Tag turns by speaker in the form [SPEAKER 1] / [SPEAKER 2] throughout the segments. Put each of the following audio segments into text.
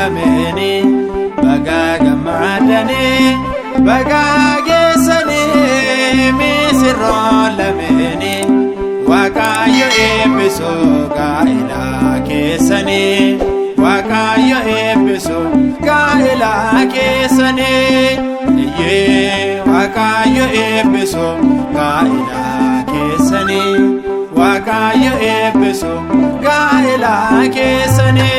[SPEAKER 1] lameni baga gammadani baga geessani misirro lameni Waaqayyo eebbisu gaa'ela keessani Waaqayyo eebbisu gaa'ela keessani Waaqayyo eebbisu gaa'ela keessani Waaqayyo eebbisu gaa'ela keessani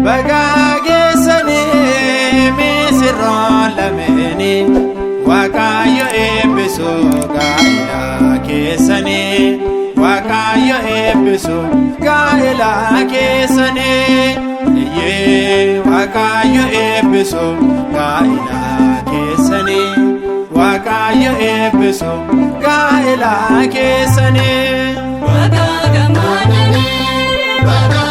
[SPEAKER 1] baga geessani misirro lameni Waaqayyo eebbisu gaa'ela keessani Waaqayyo eebbisu gaa'ela keessani Waaqayyo eebbisu gaa'ela keessani Waaqayyo eebbisu gaa'ela keessani baga gammadani baga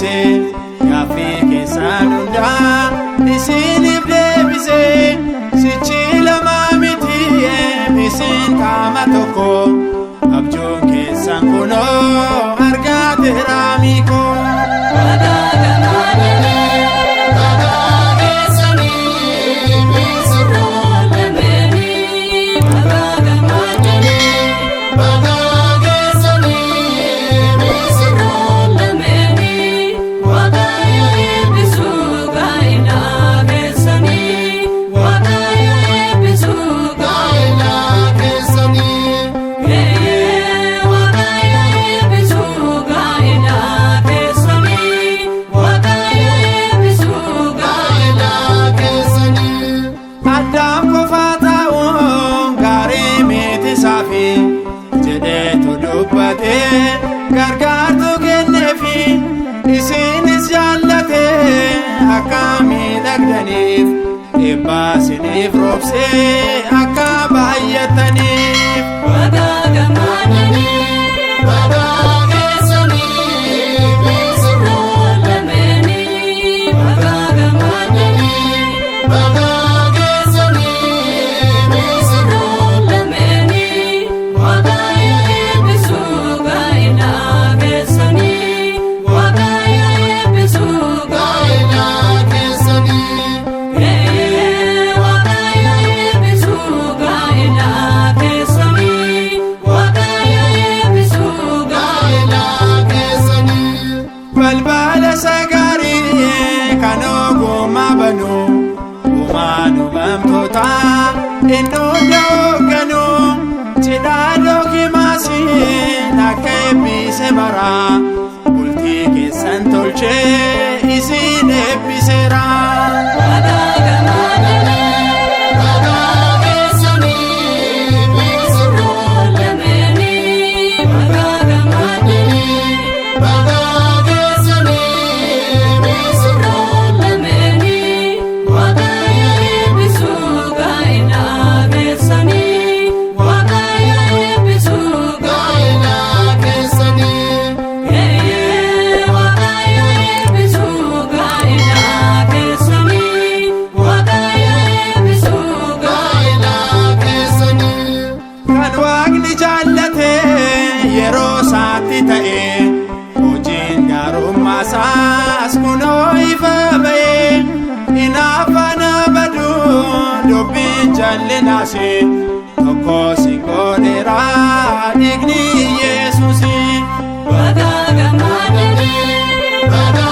[SPEAKER 1] Gaaffii keessaan hundaa isiniif deebisee sichi lama miti isin qaama tokko abjuun keessan kunoo argateera miikoo. Gargaartu kenneefi isinis jaallate akka miidhagdaniif eebba isiniif roobsee akka baay'ataniif baga gammadani baga geessani misirro lameni baga gammadani baga geessani misirro lameni Waaqayyo eebbisu gaa'ela keessani Waaqayyo eebbisu gaa'ela keessani Waaqayyo eebbisu gaa'ela keessani Waaqayyo eebbisu gaa'ela keessani balbala sagaarii kan ogummaa banu uumaan uumamtoota inni hunda hoogganu Cidhaadhoo kimaasiin akka eebbise bara bultii keessan tolchee isin eebbiseera. Baga gammadani baga geessani misirro lameni baga gammadani baga geessani misirro lameni Waaqayyo eebbisu gaa'ela keessani. yeroo isaatti ta'e hojiin gaarummaa isaas kunoo ifa ba'e inaafana badu dubbiin jal'inaasi tokko si godheera dhiigni Yesuusi. Baga gammadanii baga